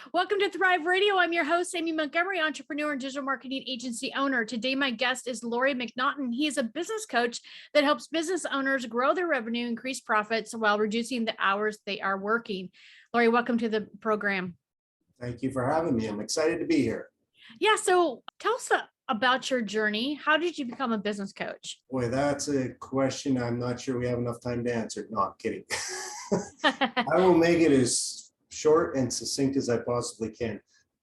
Welcome to Thrive Radio. I'm your host, Amy Montgomery, entrepreneur and digital marketing agency owner. Today, my guest is Laurie McNaughton. He is a business coach that helps business owners grow their revenue, increase profits while reducing the hours they are working. Laurie, welcome to the program. Thank you for having me. I'm excited to be here. Yeah, so tell us about your journey. How did you become a business coach? Boy, that's a question I'm not sure we have enough time to answer. No, I'm kidding. I will make it as short and succinct as I possibly can.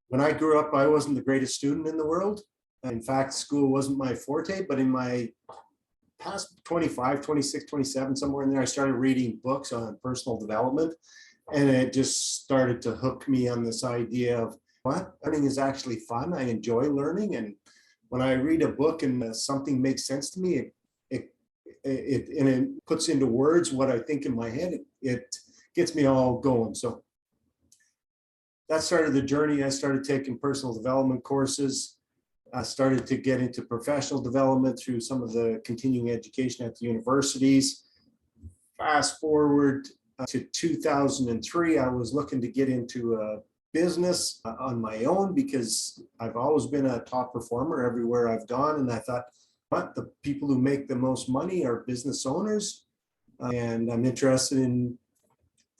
When I grew up, I wasn't the greatest student in the world. In fact, school wasn't my forte, but in my past 25, 26, 27, somewhere in there, I started reading books on personal development. And it just started to hook me on this idea of what? Learning is actually fun. I enjoy learning. And when I read a book and something makes sense to me, it puts into words what I think in my head. It gets me all going. So that started the journey. I started taking personal development courses. I started to get into professional development through some of the continuing education at the universities. Fast forward to 2003, I was looking to get into a business on my own because I've always been a top performer everywhere I've gone. And I thought, what? The people who make the most money are business owners. And I'm interested in,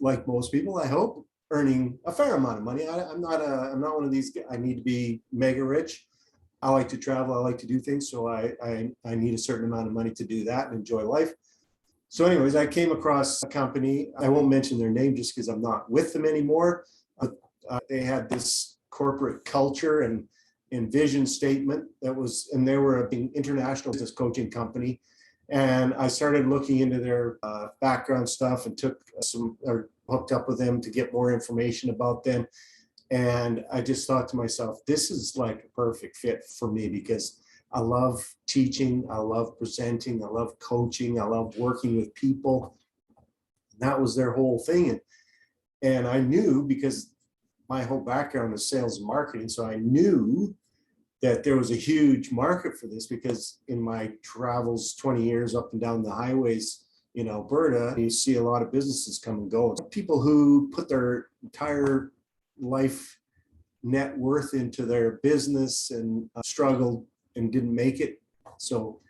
like most people, I hope, earning a fair amount of money. I'm not one of these, I need to be mega rich. I like to travel. I like to do things. So I need a certain amount of money to do that and enjoy life. So anyways, I came across a company. I won't mention their name just because I'm not with them anymore. They had this corporate culture and vision statement and they were an international business coaching company. And I started looking into their background stuff and hooked up with them to get more information about them. And I just thought to myself, this is like a perfect fit for me because I love teaching, I love presenting, I love coaching, I love working with people. And that was their whole thing. And I knew, because my whole background is sales and marketing, so I knew that there was a huge market for this because in my travels 20 years up and down the highways in Alberta, you see a lot of businesses come and go. People who put their entire life net worth into their business and struggled and didn't make it. So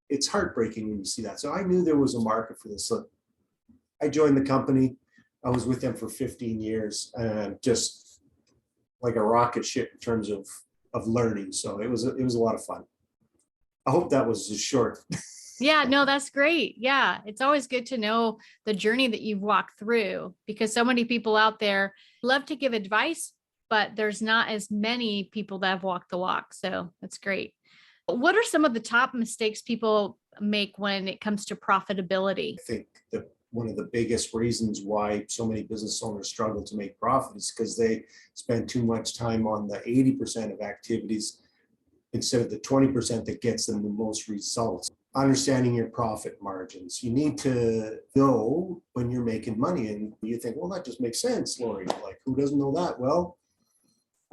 it's heartbreaking when you see that. So I knew there was a market for this. So I joined the company. I was with them for 15 years and just like a rocket ship in terms of learning. So it was a lot of fun. I hope that was just short. Yeah, no, that's great. Yeah. It's always good to know the journey that you've walked through because so many people out there love to give advice, but there's not as many people that have walked the walk. So that's great. What are some of the top mistakes people make when it comes to profitability? I think that one of the biggest reasons why so many business owners struggle to make profit is because they spend too much time on the 80% of activities instead of the 20% that gets them the most results. Understanding your profit margins. You need to know when you're making money. And you think, well, that just makes sense, Laurie. Like, who doesn't know that? Well,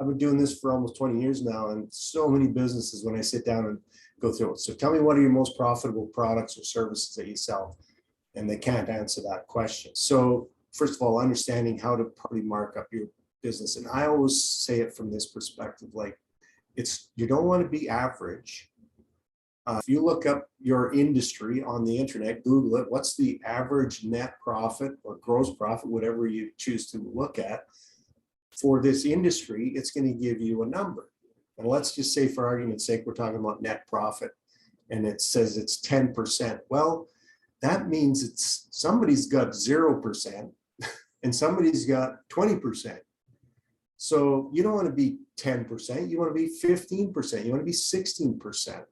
I've been doing this for almost 20 years now, and so many businesses, when I sit down and go through it. So tell me, what are your most profitable products or services that you sell? And they can't answer that question. So first of all, understanding how to properly mark up your business. And I always say it from this perspective, like you don't want to be average. If you look up your industry on the internet, Google it, what's the average net profit or gross profit, whatever you choose to look at for this industry, it's going to give you a number. And let's just say, for argument's sake, we're talking about net profit and it says it's 10%. Well, that means somebody's got 0% and somebody's got 20%. So you don't want to be 10%, you want to be 15%, you want to be 16%.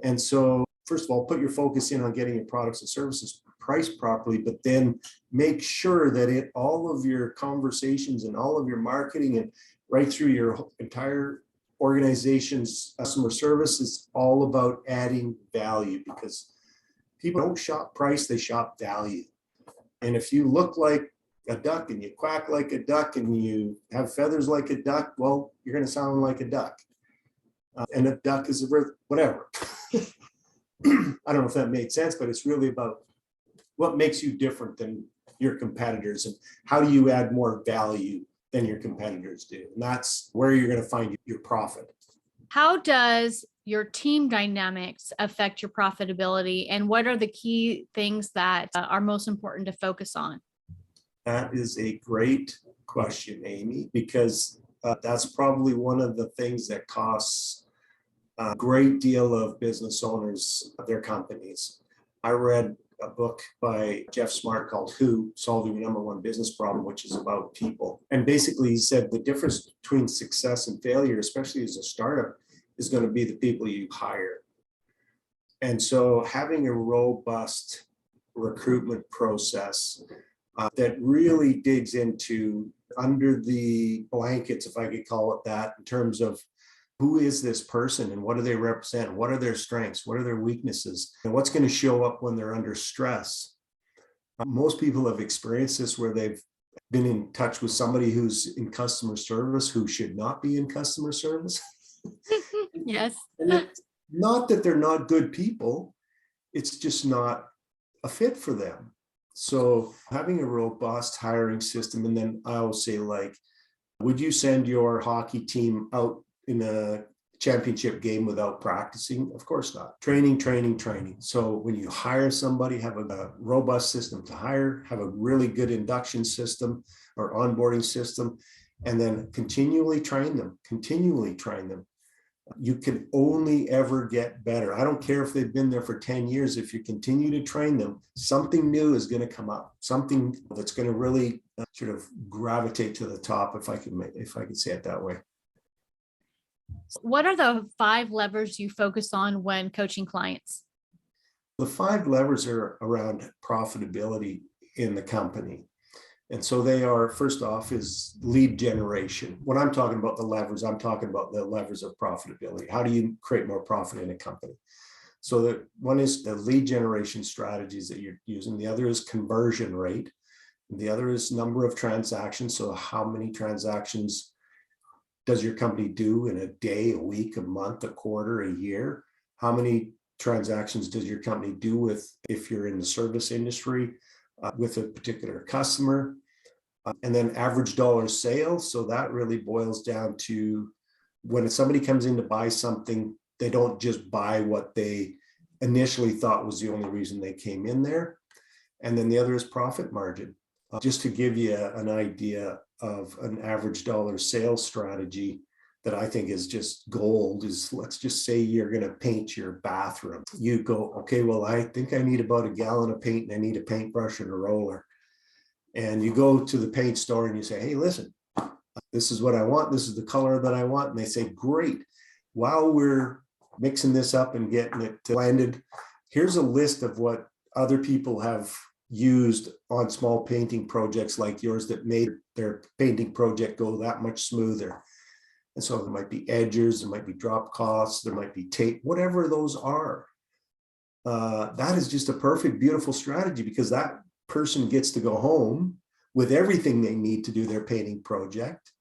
And so, first of all, put your focus in on getting your products and services priced properly, but then make sure that all of your conversations and all of your marketing and right through your entire organization's customer service is all about adding value, because people don't shop price, they shop value. And if you look like a duck and you quack like a duck and you have feathers like a duck, well, you're going to sound like a duck. And a duck is whatever. I don't know if that made sense, but it's really about what makes you different than your competitors and how do you add more value than your competitors do. And that's where you're going to find your profit. How does your team dynamics affect your profitability? And what are the key things that are most important to focus on? That is a great question, Amy, because that's probably one of the things that costs a great deal of business owners their companies. I read a book by Jeff Smart called Who, Solving the Number One Business Problem, which is about people. And basically he said the difference between success and failure, especially as a startup, is going to be the people you hire. And so having a robust recruitment process that really digs into under the blankets, if I could call it that, in terms of who is this person and what do they represent? What are their strengths? What are their weaknesses? And what's going to show up when they're under stress? Most people have experienced this where they've been in touch with somebody who's in customer service who should not be in customer service. Yes. And it's not that they're not good people, it's just not a fit for them. So having a robust hiring system, and then I always say, like, would you send your hockey team out in a championship game without practicing? Of course not. Training, training, training. So when you hire somebody, have a robust system to hire, have a really good induction system or onboarding system, and then continually train them, continually train them. You can only ever get better. I don't care if they've been there for 10 years. If you continue to train them, something new is going to come up, something that's going to really sort of gravitate to the top, if I could say it that way. What are the 5 levers you focus on when coaching clients? The 5 levers are around profitability in the company. And so they are, first off, is lead generation. When I'm talking about the levers, I'm talking about the levers of profitability. How do you create more profit in a company? So the one is the lead generation strategies that you're using. The other is conversion rate. The other is number of transactions. So how many transactions does your company do in a day, a week, a month, a quarter, a year? How many transactions does your company do with, if you're in the service industry, with a particular customer? And then average dollar sales. So that really boils down to when somebody comes in to buy something, they don't just buy what they initially thought was the only reason they came in there. And then the other is profit margin. Just to give you an idea of an average dollar sales strategy that I think is just gold is, let's just say you're going to paint your bathroom. You go, okay, well, I think I need about a gallon of paint and I need a paintbrush and a roller. And you go to the paint store and you say, hey, listen, this is what I want. This is the color that I want. And they say, great. While we're mixing this up and getting it blended, here's a list of what other people have used on small painting projects like yours that made their painting project go that much smoother. And so there might be edges, there might be drop cloths, there might be tape, whatever those are. That is just a perfect, beautiful strategy because that person gets to go home with everything they need to do their painting project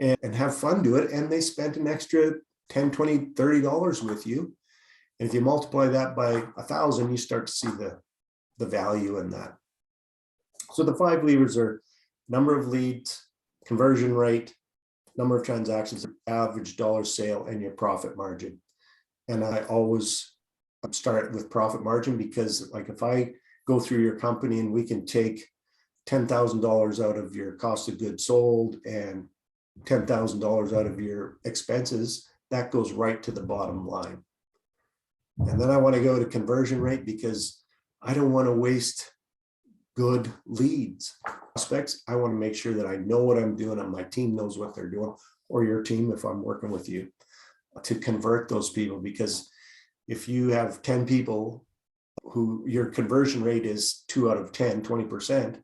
and have fun do it. And they spent an extra $10, $20, $30 with you. And if you multiply that by 1,000, you start to see the value in that. So the 5 levers are number of leads, conversion rate, number of transactions, average dollar sale, and your profit margin. And I always start with profit margin because, like, if I go through your company and we can take $10,000 out of your cost of goods sold and $10,000 out of your expenses, that goes right to the bottom line. And then I want to go to conversion rate because I don't want to waste good leads. Prospects, I want to make sure that I know what I'm doing and my team knows what they're doing, or your team if I'm working with you, to convert those people. Because if you have 10 people who your conversion rate is 2 out of 10, 20%,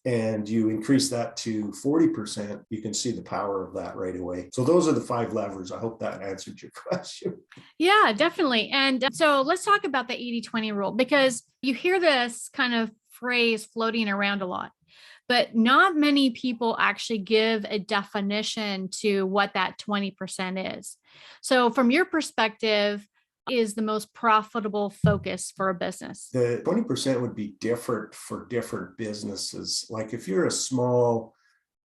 and you increase that to 40%, you can see the power of that right away. So those are the 5 levers. I hope that answered your question. Yeah, definitely. And so let's talk about the 80-20 rule, because you hear this kind of phrase floating around a lot, but not many people actually give a definition to what that 20% is. So from your perspective, is the most profitable focus for a business? The 20% would be different for different businesses. Like if you're a small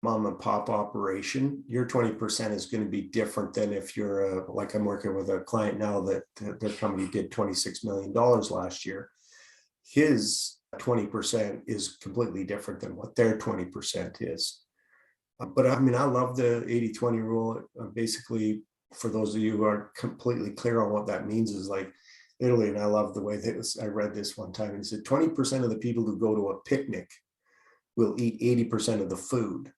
mom and pop operation, your 20% is going to be different than if you're like I'm working with a client now that their company did $26 million last year. His 20% is completely different than what their 20% is. But I mean, I love the 80-20 rule. Basically, for those of you who aren't completely clear on what that means, is like literally, and I love the way that I read this one time, and it said 20% of the people who go to a picnic will eat 80% of the food.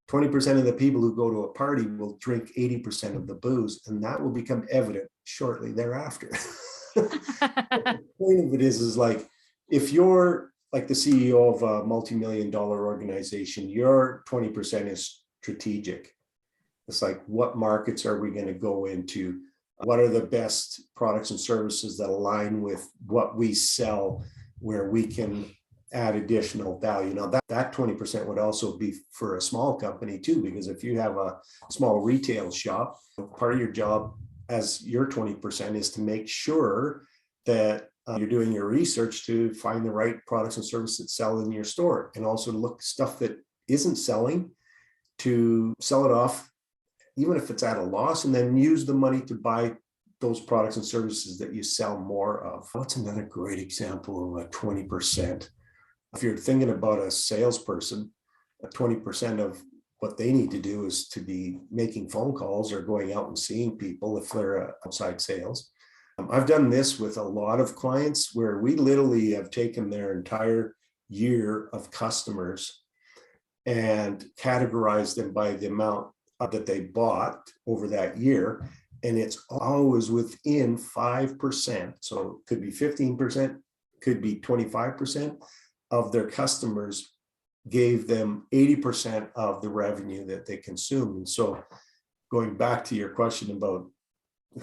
20% of the people who go to a party will drink 80% of the booze, and that will become evident shortly thereafter. The point of it is like, if you're like the CEO of a multi-million-dollar organization, your 20% is strategic. It's like, what markets are we going to go into? What are the best products and services that align with what we sell, where we can add additional value? Now that 20% would also be for a small company too, because if you have a small retail shop, part of your job as your 20% is to make sure that you're doing your research to find the right products and services that sell in your store, and also to look stuff that isn't selling, to sell it off, even if it's at a loss, and then use the money to buy those products and services that you sell more of. What's another great example of a 20%? If you're thinking about a salesperson, a 20% of what they need to do is to be making phone calls or going out and seeing people if they're outside sales. I've done this with a lot of clients where we literally have taken their entire year of customers and categorized them by the amount that they bought over that year. And it's always within 5%. So it could be 15%, could be 25% of their customers gave them 80% of the revenue that they consume. And so going back to your question about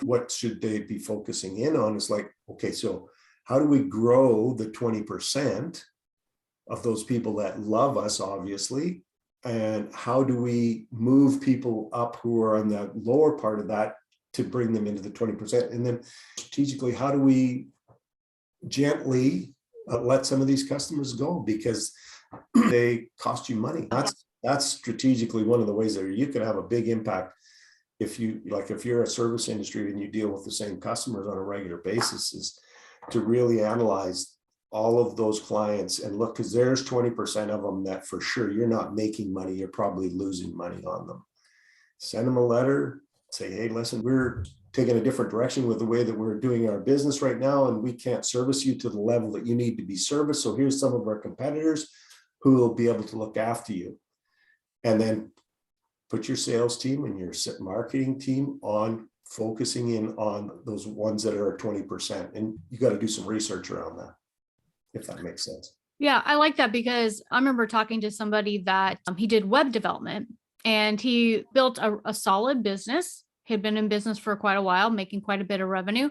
what should they be focusing in on, is like, okay, so how do we grow the 20% of those people that love us, obviously, and how do we move people up who are on the lower part of that to bring them into the 20%? And then strategically, how do we gently let some of these customers go because they cost you money? That's strategically one of the ways that you could have a big impact. If you're a service industry and you deal with the same customers on a regular basis, is to really analyze all of those clients and look, because there's 20% of them that for sure you're not making money, you're probably losing money on them. Send them a letter, say, hey, listen, we're taking a different direction with the way that we're doing our business right now, and we can't service you to the level that you need to be serviced. So here's some of our competitors who will be able to look after you. And then put your sales team and your marketing team on focusing in on those ones that are at 20%. And you got to do some research around that, if that makes sense. Yeah, I like that, because I remember talking to somebody that he did web development, and he built a solid business. He had been in business for quite a while, making quite a bit of revenue.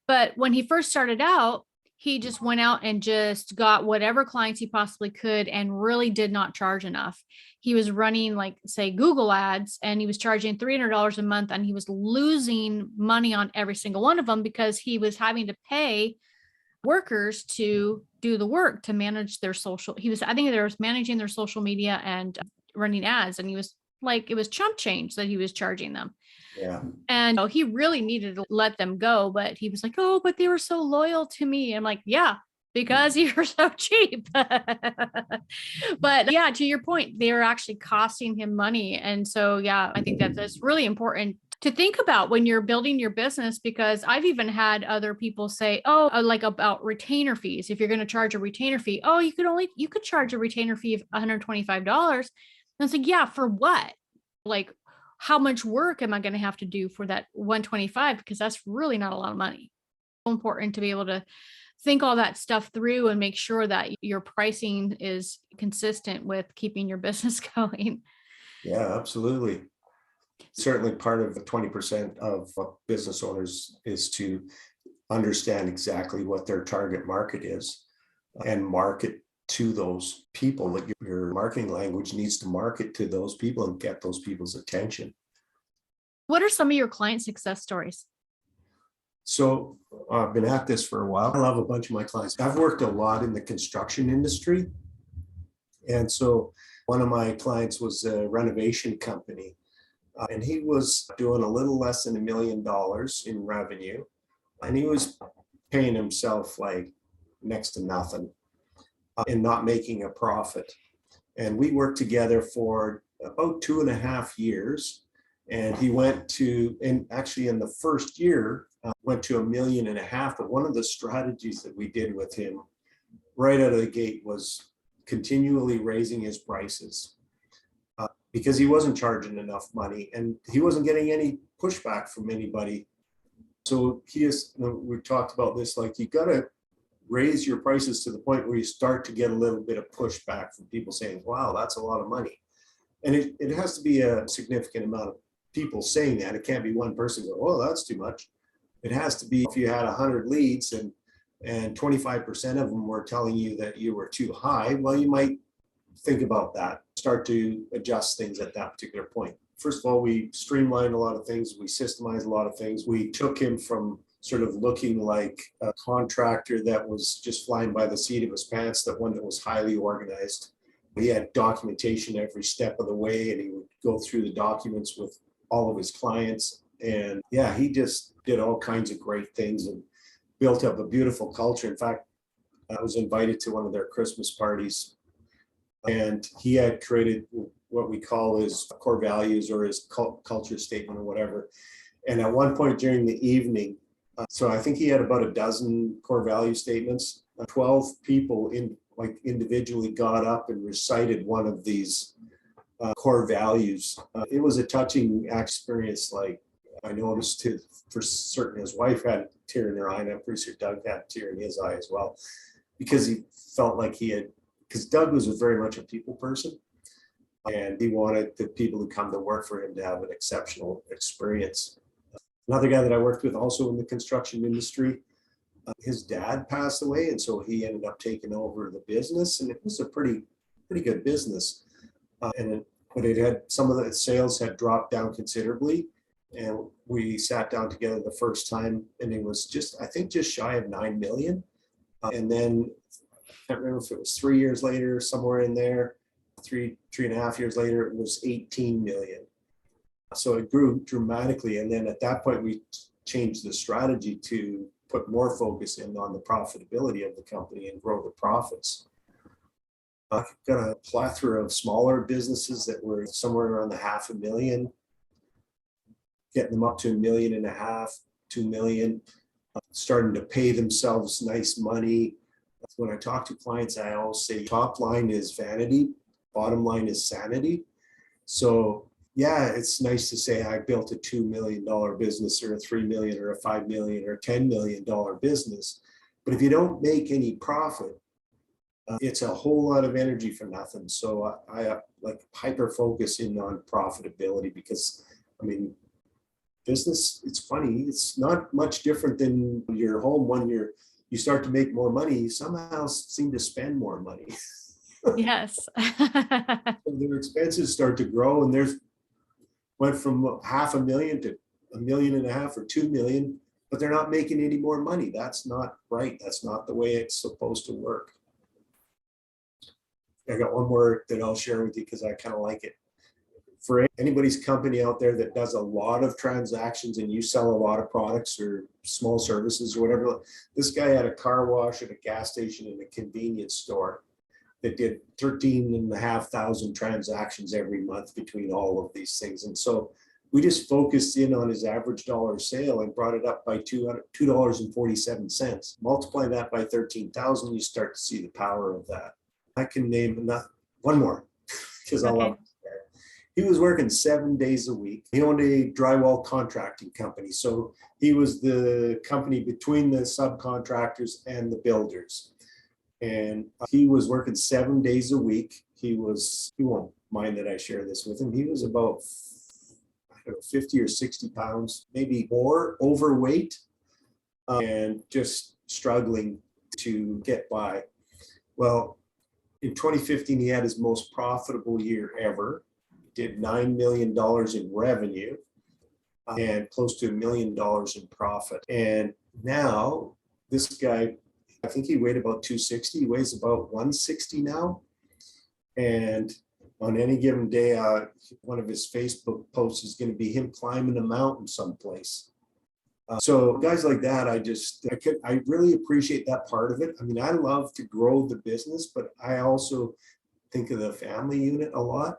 But when he first started out, he just went out and just got whatever clients he possibly could and really did not charge enough. He was running, like, say, Google ads, and he was charging $300 a month, and he was losing money on every single one of them because he was having to pay workers to do the work, to manage their social. I think they was managing their social media and running ads. And he was like, it was chump change that he was charging them. Yeah. And he really needed to let them go, but he was like, oh, but they were so loyal to me. I'm like, yeah, because you're so cheap. But yeah, to your point, they were actually costing him money. And so, yeah, I think that's really important to think about when you're building your business, because I've even had other people say, oh, like about retainer fees. If you're going to charge a retainer fee, oh, you could charge a retainer fee of $125. And it's like, yeah, for what? Like, how much work am I going to have to do for that 125? Because that's really not a lot of money. So important to be able to think all that stuff through and make sure that your pricing is consistent with keeping your business going. Yeah, absolutely. Certainly part of the 20% of business owners is to understand exactly what their target market is and market to those people. That your marketing language needs to market to those people and get those people's attention. What are some of your client success stories? So I've been at this for a while. I love a bunch of my clients. I've worked a lot in the construction industry. And so One of my clients was a renovation company, and he was doing a little less than $1 million in revenue, and he was paying himself like next to nothing and not making a profit. And we worked together for about 2.5 years. And he went to, and actually in the first year, went to 1.5 million. But one of the strategies that we did with him right out of the gate was continually raising his prices because he wasn't charging enough money and he wasn't getting any pushback from anybody. So we talked about this, like you got to raise your prices to the point where you start to get a little bit of pushback from people saying, wow, that's a lot of money. And it has to be a significant amount of people saying that. It can't be one person go, oh, that's too much. It has to be, if you had 100 leads and 25% of them were telling you that you were too high, well, you might think about that, start to adjust things at that particular point. First of all, we streamlined a lot of things. We systemized a lot of things. We took him from sort of looking like a contractor that was just flying by the seat of his pants, that one that was highly organized. He had documentation every step of the way, and he would go through the documents with all of his clients. And yeah, he just did all kinds of great things and built up a beautiful culture. In fact, I was invited to one of their Christmas parties, and he had created what we call his core values or his culture statement or whatever. And at one point during the evening, so I think he had about a dozen core value statements. 12 people individually got up and recited one of these core values. It was a touching experience. Like I noticed for certain, his wife had a tear in her eye, and I'm pretty sure Doug had a tear in his eye as well, because he felt like because Doug was very much a people person, and he wanted the people who come to work for him to have an exceptional experience. Another guy that I worked with also in the construction industry, his dad passed away, and so he ended up taking over the business, and it was a pretty good business. But it had, some of the sales had dropped down considerably, and we sat down together the first time, and it was just, I think, just shy of 9 million. And then I can't remember if it was 3 years later, somewhere in there, 3.5 years later, it was 18 million. So it grew dramatically. And then at that point, we changed the strategy to put more focus in on the profitability of the company and grow the profits. I've got a plethora of smaller businesses that were somewhere around the 500,000, getting them up to 1.5 million, 2 million, starting to pay themselves nice money. When I talk to clients, I always say top line is vanity, bottom line is sanity. So yeah, it's nice to say I built a $2 million business or a 3 million or a 5 million or $10 million business. But if you don't make any profit, it's a whole lot of energy for nothing. So I like hyper focus in on profitability, because I mean, business, it's funny, it's not much different than your home. When you start to make more money, you somehow seem to spend more money. Yes. So their expenses start to grow, and went from 500,000 to 1.5 million or 2 million, but they're not making any more money. That's not right. That's not the way it's supposed to work. I got one more that I'll share with you because I kind of like it. For anybody's company out there that does a lot of transactions and you sell a lot of products or small services or whatever, this guy had a car wash and a gas station and a convenience store that did 13,500 transactions every month between all of these things. And so we just focused in on his average dollar sale and brought it up by $2.47. Multiply that by 13,000, you start to see the power of that. I can name one more because I love it. He was working 7 days a week. He owned a drywall contracting company. So he was the company between the subcontractors and the builders. And he was working 7 days a week. He won't mind that I share this with him. He was about, I don't know, 50 or 60 pounds, maybe more, overweight, and just struggling to get by. Well, in 2015, he had his most profitable year ever. Did $9 million in revenue and close to $1 million in profit. And now this guy, I think he weighed about 260. He weighs about 160 now. And on any given day, one of his Facebook posts is going to be him climbing a mountain someplace. So guys like that, I really appreciate that part of it. I mean, I love to grow the business, but I also think of the family unit a lot.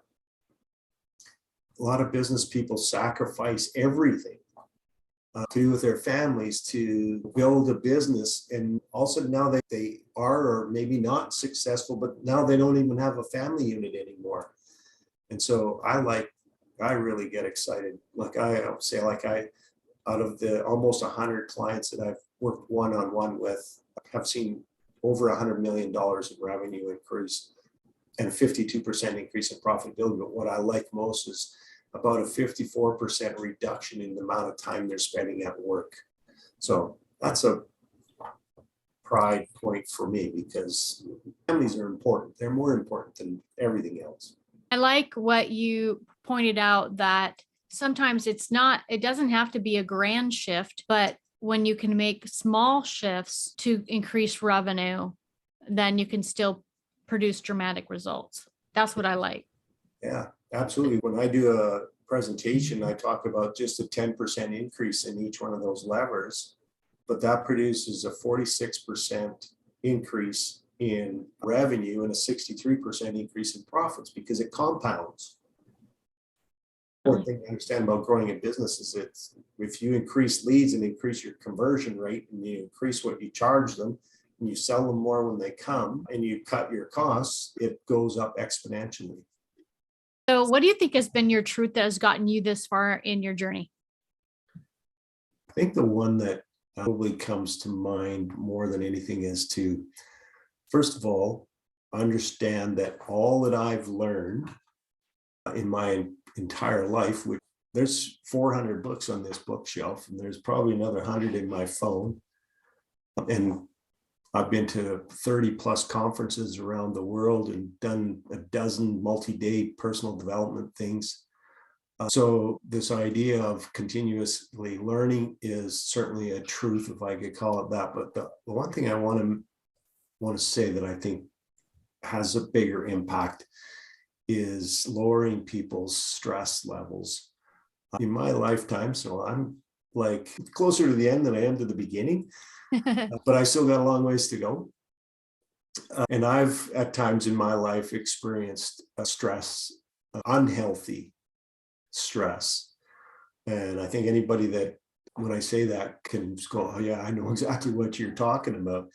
A lot of business people sacrifice everything to do with their families to build a business. And also now they are, or maybe not successful, but now they don't even have a family unit anymore. And so I really get excited. Like I say, out of the almost 100 clients that I've worked one-on-one with, have seen over $100 million in revenue increase and a 52% increase in profitability. But what I like most is about a 54% reduction in the amount of time they're spending at work. So that's a pride point for me, because families are important. They're more important than everything else. I like what you pointed out, that sometimes it doesn't have to be a grand shift, but when you can make small shifts to increase revenue, then you can still produce dramatic results. That's what I like. Yeah, absolutely. When I do a presentation, I talk about just a 10% increase in each one of those levers, but that produces a 46% increase in revenue and a 63% increase in profits, because it compounds. One thing to understand about growing a business is if you increase leads and increase your conversion rate and you increase what you charge them and you sell them more when they come and you cut your costs, it goes up exponentially. So what do you think has been your truth that has gotten you this far in your journey? I think the one that probably comes to mind more than anything is to, first of all, understand that all that I've learned in my entire life, which there's 400 books on this bookshelf, and there's probably another 100 in my phone. And I've been to 30 plus conferences around the world and done a dozen multi-day personal development things. So this idea of continuously learning is certainly a truth, if I could call it that. But the one thing I want to say that I think has a bigger impact is lowering people's stress levels. In my lifetime, so I'm like closer to the end than I am to the beginning, but I still got a long ways to go. And I've at times in my life experienced stress, unhealthy stress. And I think anybody that, when I say that, can go, oh yeah, I know exactly what you're talking about.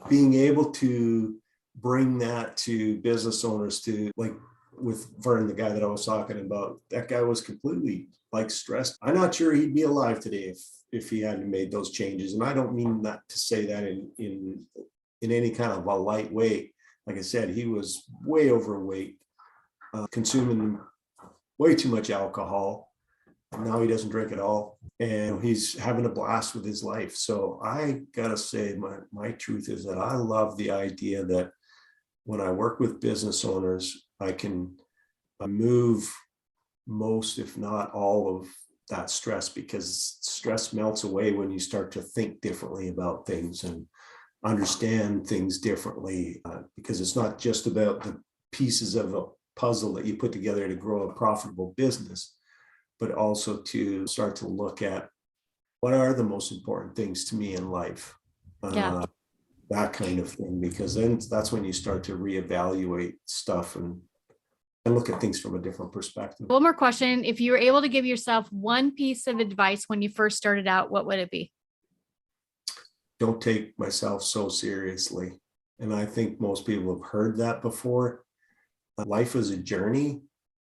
Being able to bring that to business owners, to like with Vern, the guy that I was talking about, that guy was completely like stressed. I'm not sure he'd be alive today if he hadn't made those changes. And I don't mean that to say that in any kind of a light way. Like I said, he was way overweight, consuming way too much alcohol. Now he doesn't drink at all, and he's having a blast with his life. So I gotta say, my truth is that I love the idea that when I work with business owners, I can move most, if not all, of that stress, because stress melts away when you start to think differently about things and understand things differently, because it's not just about the pieces of a puzzle that you put together to grow a profitable business, but also to start to look at what are the most important things to me in life. That kind of thing, because then that's when you start to reevaluate stuff and look at things from a different perspective. One more question. If you were able to give yourself one piece of advice when you first started out, what would it be? Don't take myself so seriously. And I think most people have heard that before. Life is a journey.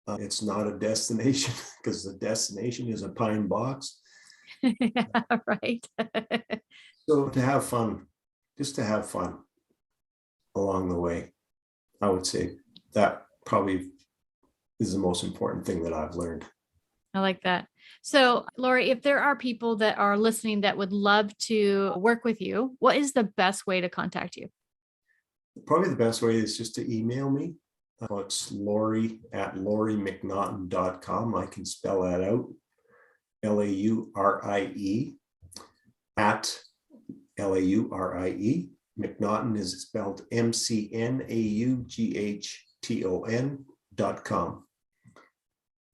It's not a destination, because the destination is a pine box. Yeah, right. So to have fun, just to have fun along the way, I would say that probably is the most important thing that I've learned. I like that. So, Laurie, if there are people that are listening that would love to work with you, what is the best way to contact you? Probably the best way is just to email me. It's Laurie at lauriemcnaughton.com. I can spell that out. Laurie at Laurie. McNaughton is spelled McNaughton.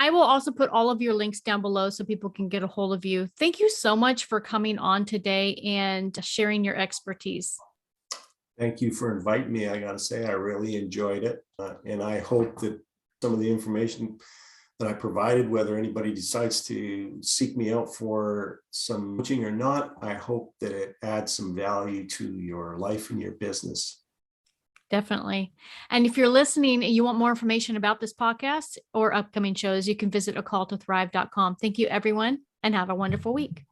I will also put all of your links down below so people can get a hold of you. Thank you so much for coming on today and sharing your expertise. Thank you for inviting me. I got to say, I really enjoyed it. And I hope that some of the information that I provided, whether anybody decides to seek me out for some coaching or not, I hope that it adds some value to your life and your business. Definitely. And if you're listening and you want more information about this podcast or upcoming shows, you can visit acalltothrive.com. Thank you, everyone, and have a wonderful week.